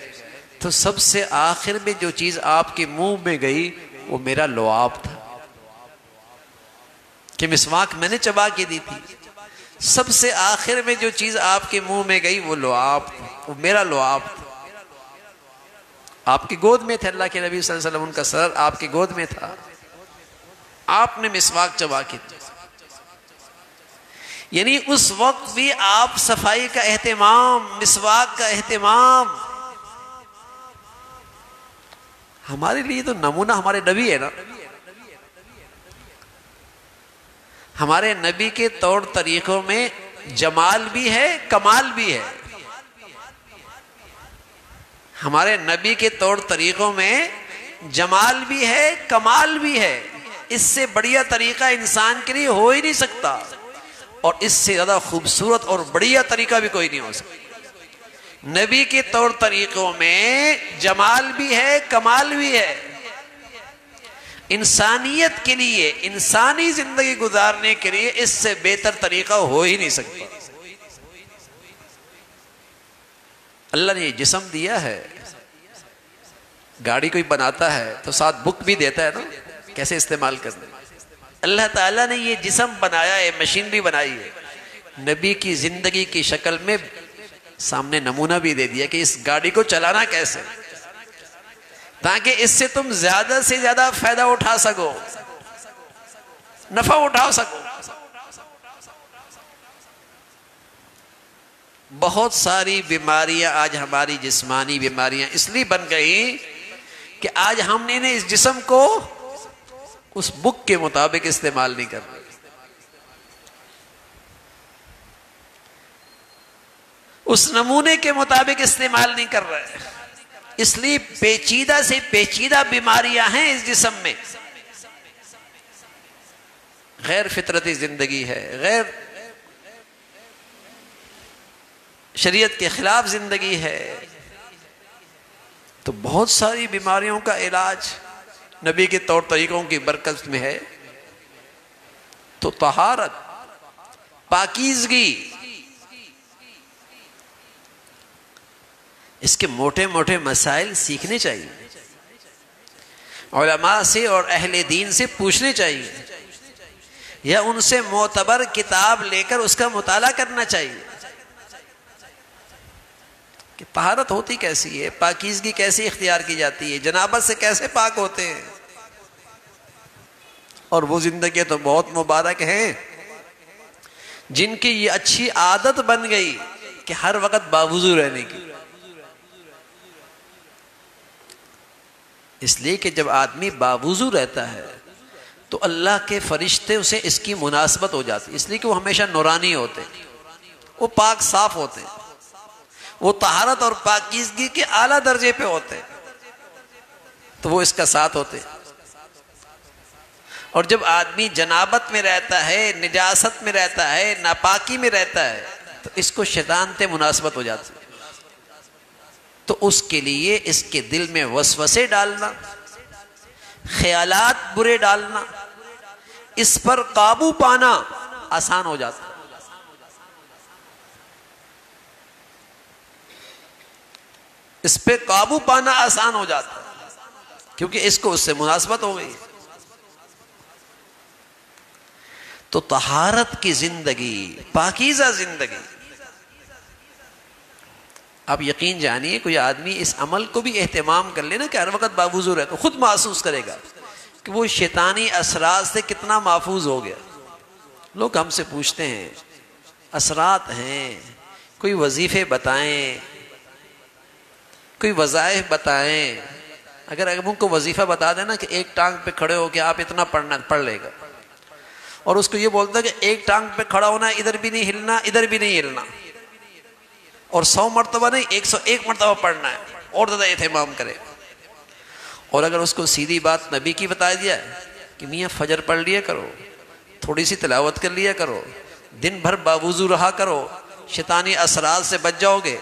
تو سب سے آخر میں جو چیز آپ کے منہ میں گئی وہ میرا لعاب تھا، کہ مسواک میں نے چبا کے دی تھی، سب سے آخر میں جو چیز آپ کے منہ میں گئی وہ لعاب تھا، وہ میرا لعاب تھا۔ آپ کی گود میں تھے اللہ کے نبی صلی اللہ علیہ وسلم، ان کا سر آپ کی گود میں تھا، آپ نے مسواک چبا کے دی، یعنی اس وقت بھی آپ صفائی کا اہتمام، مسواک کا اہتمام. ہمارے لیے تو نمونہ ہمارے نبی ہے نا. ہمارے نبی کے طور طریقوں میں جمال بھی ہے، کمال بھی ہے. ہمارے نبی کے طور طریقوں میں جمال بھی ہے، کمال بھی ہے. اس سے بڑھیا طریقہ انسان کے لیے ہو ہی نہیں سکتا، اور اس سے زیادہ خوبصورت اور بڑھیا طریقہ بھی کوئی نہیں ہو سکتا. نبی کے طور طریقوں میں جمال بھی ہے، کمال بھی ہے. انسانیت کے لیے، انسانی زندگی گزارنے کے لیے اس سے بہتر طریقہ ہو ہی نہیں سکتا. اللہ نے یہ جسم دیا ہے. گاڑی کوئی بناتا ہے تو ساتھ بک بھی دیتا ہے نا کیسے استعمال کرنا. اللہ تعالیٰ نے یہ جسم بنایا ہے، مشینری بنائی ہے. نبی کی زندگی کی شکل میں سامنے نمونہ بھی دے دیا کہ اس گاڑی کو چلانا کیسے، تاکہ اس سے تم زیادہ سے زیادہ فائدہ اٹھا سکو، نفع اٹھا سکو. بہت ساری بیماریاں آج ہماری جسمانی بیماریاں اس لیے بن گئی کہ آج ہم نے اس جسم کو اس بک کے مطابق استعمال نہیں کر رہے، اس نمونے کے مطابق استعمال نہیں کر رہے. اس لیے پیچیدہ سے پیچیدہ بیماریاں ہیں اس جسم میں. غیر فطرتی زندگی ہے، غیر شریعت کے خلاف زندگی ہے. تو بہت ساری بیماریوں کا علاج نبی کے طور طریقوں کی برکت میں ہے. تو طہارت، پاکیزگی، اس کے موٹے موٹے مسائل سیکھنے چاہیے، علماء سے اور اہل دین سے پوچھنے چاہیے، یا ان سے معتبر کتاب لے کر اس کا مطالعہ کرنا چاہیے کہ طہارت ہوتی کیسی ہے، پاکیزگی کیسے اختیار کی جاتی ہے، جنابت سے کیسے پاک ہوتے ہیں. اور وہ زندگیاں تو بہت مبارک ہیں جن کی یہ اچھی عادت بن گئی کہ ہر وقت باوضو رہنے کی. اس لیے کہ جب آدمی باوضو رہتا ہے تو اللہ کے فرشتے اسے اس کی مناسبت ہو جاتی، اس لیے کہ وہ ہمیشہ نورانی ہوتے، وہ پاک صاف ہوتے، وہ طہارت اور پاکیزگی کے اعلیٰ درجے پہ ہوتے، تو وہ اس کا ساتھ ہوتے. اور جب آدمی جنابت میں رہتا ہے، نجاست میں رہتا ہے، ناپاکی میں رہتا ہے، تو اس کو شیطان سے مناسبت ہو جاتی. تو اس کے لیے اس کے دل میں وسوسے ڈالنا، خیالات برے ڈالنا، اس پر قابو پانا آسان ہو جاتا. اس پہ قابو پانا آسان ہو جاتا کیونکہ اس کو اس سے مناسبت ہو گئی. تو طہارت کی زندگی، پاکیزہ زندگی. آپ یقین جانیے کوئی آدمی اس عمل کو بھی اہتمام کر لے نا کہ ہر وقت باوضو رہے، تو خود محسوس کرے گا کہ وہ شیطانی اثرات سے کتنا محفوظ ہو گیا. لوگ ہم سے پوچھتے ہیں اثرات ہیں، کوئی وظیفے بتائیں، کوئی وظائف بتائیں. اگر ان کو وظیفہ بتا دینا کہ ایک ٹانگ پہ کھڑے ہو کے آپ اتنا پڑھ لے گا، اور اس کو یہ بولتا ہے کہ ایک ٹانگ پہ کھڑا ہونا، ادھر بھی نہیں ہلنا، ادھر بھی نہیں ہلنا، اور 100 مرتبہ نہیں 101 مرتبہ پڑھنا ہے، اور زیادہ اہتمام کرے. اور اگر اس کو سیدھی بات نبی کی بتا دیا کہ میاں فجر پڑھ لیا کرو، تھوڑی سی تلاوت کر لیا کرو، دن بھر باوضو رہا کرو، شیطانی اثرات سے بچ جاؤ گے،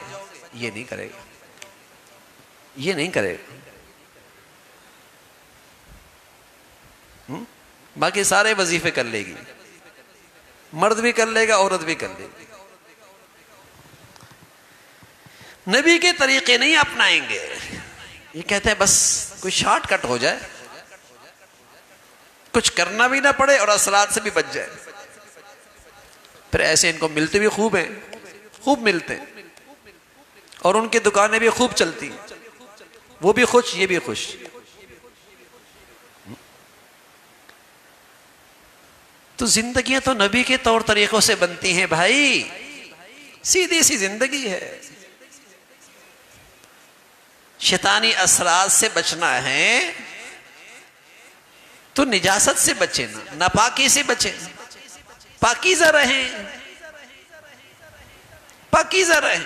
یہ نہیں کرے گا، یہ نہیں کرے گا. باقی سارے وظیفے کر لے گی، مرد بھی کر لے گا، عورت بھی کر لے گی. نبی کے طریقے نہیں اپنائیں گے. یہ کہتے ہیں بس کوئی شارٹ کٹ ہو جائے، کچھ کرنا بھی نہ پڑے اور اثرات سے بھی بچ جائے. پھر ایسے ان کو ملتے بھی خوب ہیں، خوب ملتے ہیں، اور ان کی دکانیں بھی خوب چلتی ہیں، وہ بھی خوش، یہ بھی خوش. تو زندگیاں تو نبی کے طور طریقوں سے بنتی ہیں بھائی، سیدھی سی زندگی ہے. شیطانی اثرات سے بچنا ہے تو نجاست سے بچے، ناپاکی سے بچے، پاکیزہ رہیں، پاکیزہ رہیں.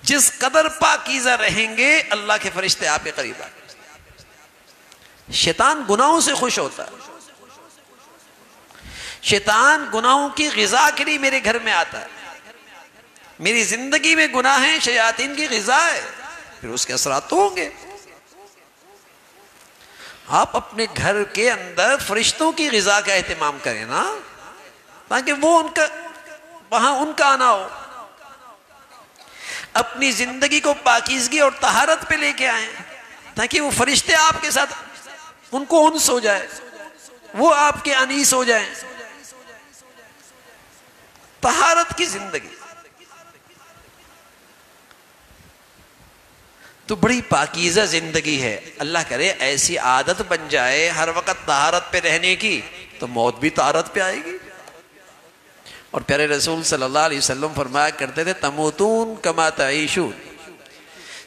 جس قدر پاکیزہ رہیں گے اللہ کے فرشتے آپ کے قریب آئیں. شیطان گناہوں سے خوش ہوتا ہے. شیطان گناہوں کی غذا کے لیے میرے گھر میں آتا ہے. میری زندگی میں گناہ ہیں، شیاطین کی غذا ہے، پھر اس کے اثرات تو ہوں گے. آپ اپنے گھر کے اندر فرشتوں کی غذا کا اہتمام کریں نا، تاکہ وہ وہاں ان کا آنا ہو. اپنی زندگی کو پاکیزگی اور طہارت پہ لے کے آئیں، تاکہ وہ فرشتے آپ کے ساتھ ان کو انس ہو جائے، وہ آپ کے انیس ہو جائیں. طہارت کی زندگی تو بڑی پاکیزہ زندگی ہے. اللہ کرے ایسی عادت بن جائے ہر وقت طہارت پہ رہنے کی، تو موت بھی طہارت پہ آئے گی. اور پیارے رسول صلی اللہ علیہ وسلم فرمایا کرتے تھے تموتون کما تعیشون،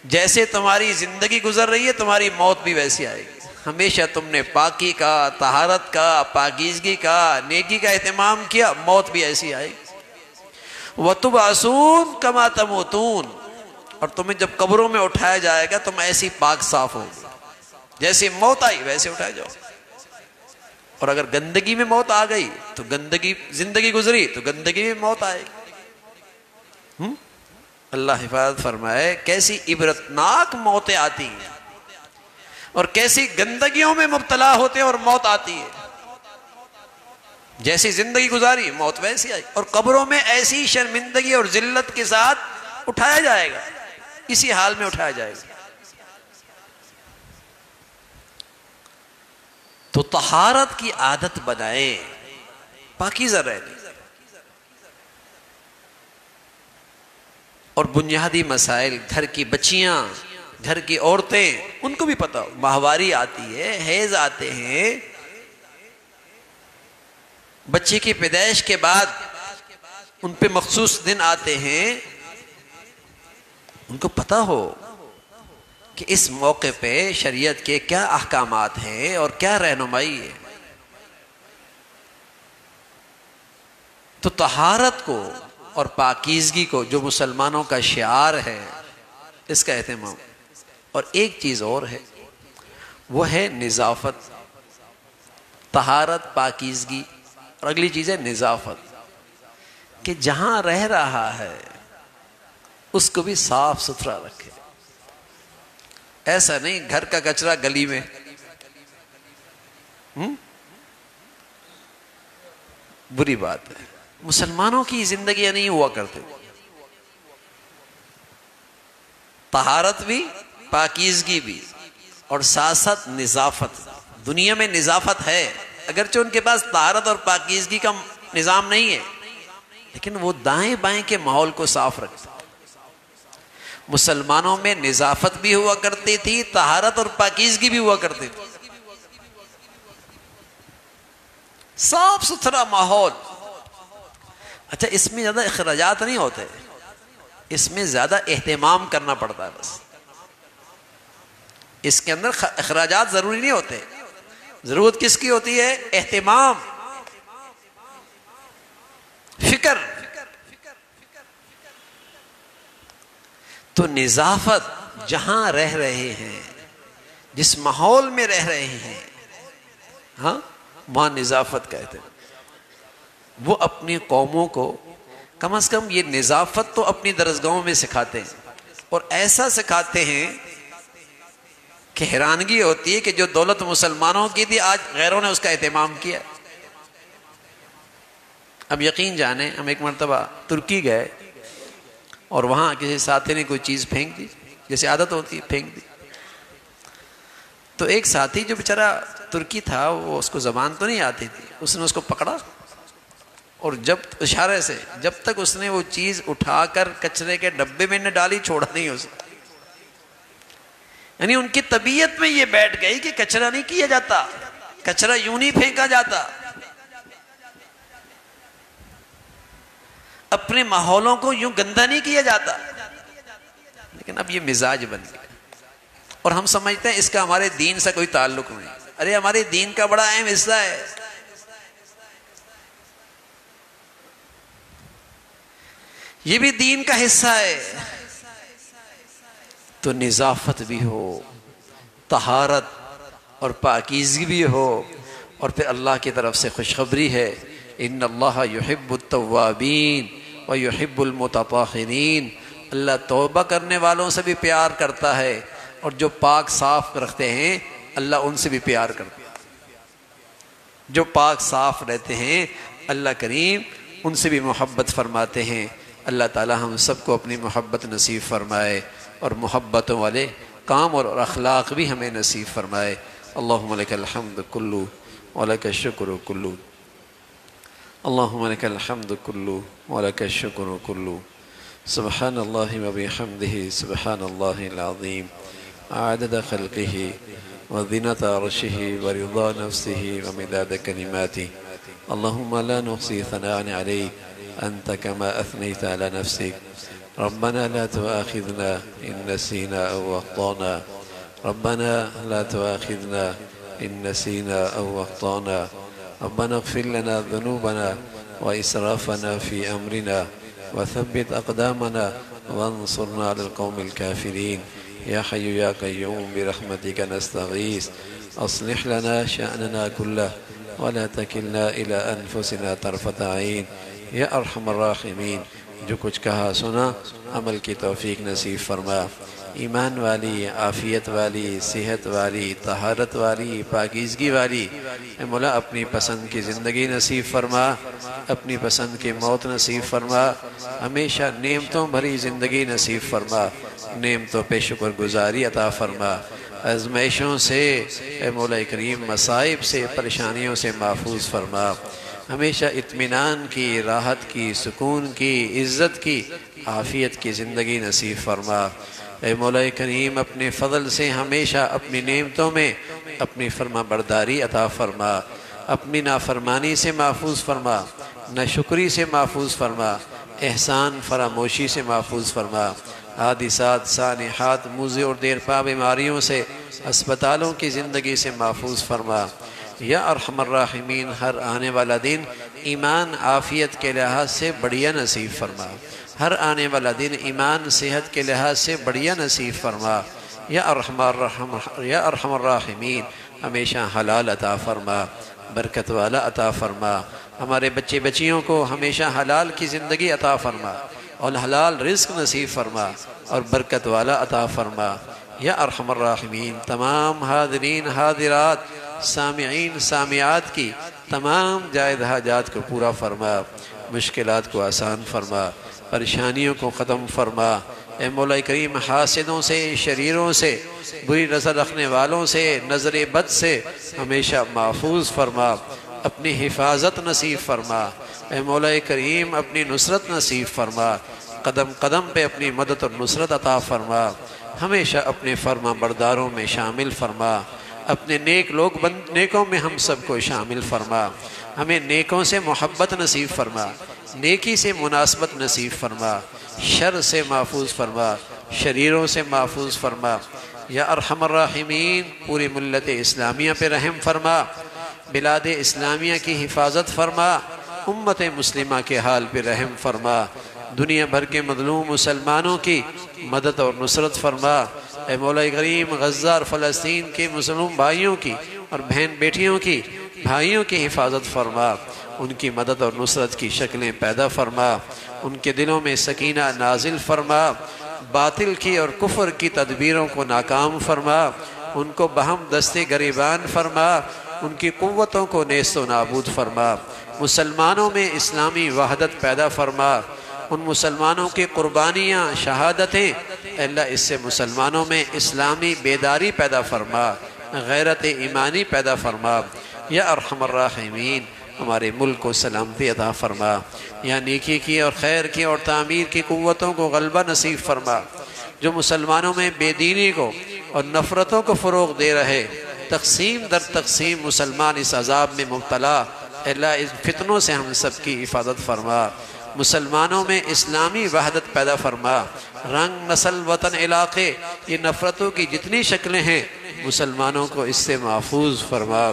جیسے تمہاری زندگی گزر رہی ہے تمہاری موت بھی ویسی آئے گی. ہمیشہ تم نے پاکی کا، طہارت کا، پاکیزگی کا، نیکی کا اہتمام کیا، موت بھی ایسی آئے گی. وَتُبْعَثُونَ كَمَا تَمُوتُونَ، اور تمہیں جب قبروں میں اٹھایا جائے گا تم ایسی پاک صاف ہوگی، جیسے موت آئی ویسے اٹھائے جاؤ. اور اگر گندگی میں موت آ گئی تو گندگی، زندگی گزری تو گندگی میں موت آئے گی. اللہ حفاظت فرمائے. کیسی عبرتناک موتیں آتی ہیں اور کیسی گندگیوں میں مبتلا ہوتے ہیں اور موت آتی ہے. جیسی زندگی گزاری موت ویسی آئی، اور قبروں میں ایسی شرمندگی اور ذلت کے ساتھ اٹھایا جائے گا، اسی حال میں اٹھایا جائے گا. تو طہارت کی عادت بنائیں، پاکیزہ رہنے. اور بنیادی مسائل، گھر کی بچیاں، گھر کی عورتیں، ان کو بھی پتا ہو ماہواری آتی ہے، حیض آتے ہیں، بچے کی پیدائش کے بعد ان پہ مخصوص دن آتے ہیں، ان کو پتا ہو کہ اس موقع پہ شریعت کے کیا احکامات ہیں اور کیا رہنمائی ہے. تو طہارت کو اور پاکیزگی کو جو مسلمانوں کا شعار ہے، اس کا اہتمام. اور ایک چیز اور ہے، وہ ہے نظافت. طہارت، پاکیزگی، اور اگلی چیز ہے نظافت، کہ جہاں رہ رہا ہے اس کو بھی صاف ستھرا رکھے. ایسا نہیں گھر کا کچرا گلی میں. بری بات ہے. مسلمانوں کی زندگیاں نہیں ہوا کرتے. طہارت بھی، پاکیزگی بھی، اور ساتھ ساتھ نظافت. دنیا میں نظافت ہے، اگرچہ ان کے پاس طہارت اور پاکیزگی کا نظام نہیں ہے، لیکن وہ دائیں بائیں کے ماحول کو صاف رکھتے. مسلمانوں میں نظافت بھی ہوا کرتی تھی، طہارت اور پاکیزگی بھی ہوا کرتی تھی. صاف ستھرا ماحول. اچھا، اس میں زیادہ اخراجات نہیں ہوتے، اس میں زیادہ اہتمام کرنا پڑتا ہے. بس اس کے اندر اخراجات ضروری نہیں ہوتے. ضرورت کس کی ہوتی ہے؟ اہتمام، فکر. تو نظافت، جہاں رہ رہے ہیں، جس ماحول میں رہ رہے ہیں، ہاں وہاں نظافت کہتے ہیں. وہ اپنی قوموں کو کم از کم یہ نظافت تو اپنی درسگاہوں میں سکھاتے ہیں، اور ایسا سکھاتے ہیں کہ حیرانگی ہوتی ہے کہ جو دولت مسلمانوں کی تھی آج غیروں نے اس کا اہتمام کیا. اب یقین جانیں، ہم ایک مرتبہ ترکی گئے اور وہاں کسی ساتھی نے کوئی چیز پھینک دی، جیسے عادت ہوتی ہے پھینک دی. تو ایک ساتھی جو بیچارہ ترکی تھا، وہ اس کو زبان تو نہیں آتی تھی، اس نے اس کو پکڑا اور جب اشارے سے جب تک اس نے وہ چیز اٹھا کر کچرے کے ڈبے میں نہ ڈالی چھوڑا نہیں اس. یعنی ان کی طبیعت میں یہ بیٹھ گئی کہ کچرا نہیں کیا جاتا، کچرا یوں نہیں پھینکا جاتا، اپنے ماحولوں کو یوں گندا نہیں کیا جاتا، لیکن اب یہ مزاج بن گیا اور ہم سمجھتے ہیں اس کا ہمارے دین سے کوئی تعلق نہیں۔ ارے ہمارے دین کا بڑا اہم حصہ ہے۔ یہ بھی دین کا حصہ ہے۔ تو نظافت بھی ہو، طہارت اور پاکیزگی بھی ہو، اور پھر اللہ کی طرف سے خوشخبری ہے، ان اللہ یحب التوابین ویحب المتطہرین، اللہ توبہ کرنے والوں سے بھی پیار کرتا ہے، اور جو پاک صاف رکھتے ہیں اللہ ان سے بھی پیار کرتا ہے۔ جو پاک صاف رہتے ہیں اللہ کریم ان سے بھی محبت فرماتے ہیں۔ اللہ تعالی ہم سب کو اپنی محبت نصیب فرمائے، اور محبتوں والے کام اور اخلاق بھی ہمیں نصیب فرمائے۔ اللہم لک الحمد کلو ولک الشکر کلو، اللہم لک الحمد کلو ولک الشکر کلو، سبحان اللہ وبحمدہ سبحان اللہ العظیم، عدد خلقہ وزنة عرشه ورضا نفسه ومداد كلماته، اللهم لا نحصي ثناء عليك أنت كما أثنيت على نفسك، ربنا لا تؤاخذنا إن نسينا أو أخطأنا، ربنا لا تؤاخذنا إن نسينا أو أخطأنا، ربنا اغفر لنا ذنوبنا وإسرافنا في أمرنا وثبت أقدامنا وانصرنا على القوم الكافرين، يا حي يا قيوم برحمتك نستغيث، أصلح لنا شأننا كله ولا تكلنا إلى أنفسنا طرفة عين، یا ارحم الراحمین۔ جو کچھ کہا سنا عمل کی توفیق نصیب فرما، ایمان والی، عافیت والی، صحت والی، طہارت والی، پاکیزگی والی اے مولا اپنی پسند کی زندگی نصیب فرما، اپنی پسند کی موت نصیب فرما، ہمیشہ نعمتوں بھری زندگی نصیب فرما، نعمتوں پہ شکر گزاری عطا فرما، آزمائشوں سے اے مولا کریم مصائب سے، پریشانیوں سے محفوظ فرما، ہمیشہ اطمینان کی، راحت کی، سکون کی، عزت کی، عافیت کی زندگی نصیب فرما۔ اے مولا کریم اپنے فضل سے ہمیشہ اپنی نعمتوں میں اپنی فرما برداری عطا فرما، اپنی نافرمانی سے محفوظ فرما، ناشکری سے محفوظ فرما، احسان فراموشی سے محفوظ فرما، حادثات، سانحات، موذی اور دیرپا بیماریوں سے، اسپتالوں کی زندگی سے محفوظ فرما۔ یا ارحم الراحمین ہر آنے والا دن ایمان عافیت کے لحاظ سے بڑھیا نصیب فرما، ہر آنے والا دن ایمان صحت کے لحاظ سے بڑھیا نصیب فرما۔ یا ارحم الراحمین ہمیشہ حلال عطا فرما، برکت والا عطا فرما، ہمارے بچے بچیوں کو ہمیشہ حلال کی زندگی عطا فرما، اور حلال رزق نصیب فرما، اور برکت والا عطا فرما۔ یا ارحم الراحمین تمام حاضرین حاضرات، سامعین سامعات کی تمام جائز حاجات کو پورا فرما، مشکلات کو آسان فرما، پریشانیوں کو ختم فرما۔ اے مولا کریم حاسدوں سے، شریروں سے، بری نظر رکھنے والوں سے، نظر بد سے ہمیشہ محفوظ فرما، اپنی حفاظت نصیب فرما۔ اے مولا کریم اپنی نصرت نصیب فرما، قدم قدم پہ اپنی مدد اور نصرت عطا فرما، ہمیشہ اپنے فرما برداروں میں شامل فرما، اپنے نیکوں میں ہم سب کو شامل فرما، ہمیں نیکوں سے محبت نصیب فرما، نیکی سے مناسبت نصیب فرما، شر سے محفوظ فرما، شریروں سے محفوظ فرما۔ یا ارحم الراحمین پوری ملت اسلامیہ پہ رحم فرما، بلاد اسلامیہ کی حفاظت فرما، امت مسلمہ کے حال پہ رحم فرما، دنیا بھر کے مظلوم مسلمانوں کی مدد اور نصرت فرما۔ اے مولا کریم غزہ اور فلسطین کے مسلم بھائیوں کی اور بہن بیٹیوں کی بھائیوں کی حفاظت فرما، ان کی مدد اور نصرت کی شکلیں پیدا فرما، ان کے دلوں میں سکینہ نازل فرما، باطل کی اور کفر کی تدبیروں کو ناکام فرما، ان کو بہم دستے گریبان فرما، ان کی قوتوں کو نیست و نابود فرما، مسلمانوں میں اسلامی وحدت پیدا فرما، ان مسلمانوں کی قربانیاں شہادتیں اللہ اس سے مسلمانوں میں اسلامی بیداری پیدا فرما، غیرت ایمانی پیدا فرما۔ یا ارحم الراحمین ہمارے ملک کو سلامتی عطا فرما، یا نیکی کی اور خیر کی اور تعمیر کی قوتوں کو غلبہ نصیب فرما، جو مسلمانوں میں بے دینی کو اور نفرتوں کو فروغ دے رہے تقسیم در تقسیم مسلمان اس عذاب میں مبتلا، اے اللہ اس فتنوں سے ہم سب کی حفاظت فرما، مسلمانوں میں اسلامی وحدت پیدا فرما، رنگ نسل وطن علاقے یہ نفرتوں کی جتنی شکلیں ہیں مسلمانوں کو اس سے محفوظ فرما۔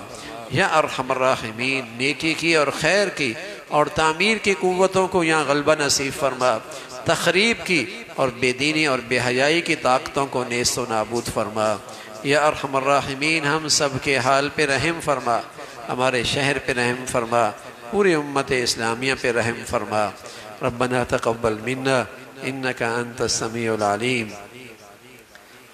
یا ارحم الراحمین، نیکی کی اور خیر کی اور تعمیر کی قوتوں کو یہاں غلبہ نصیب فرما، تخریب کی اور بے دینی اور بے حیائی کی طاقتوں کو نیست و نابود فرما۔ یا ارحم الراحمین، ہم سب کے حال پہ رحم فرما، ہمارے شہر پہ رحم فرما، پوری امت اسلامیہ پہ رحم فرما۔ ربنا تقبل منا انك انت السميع العليم،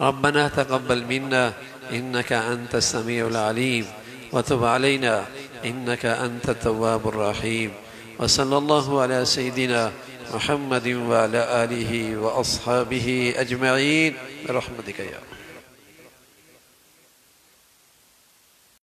ربنا تقبل منا انك انت السميع العليم وتب علينا انك انت التواب الرحيم، وصلى الله على سيدنا محمد وعلى آله وأصحابه أجمعين برحمتك يا رب۔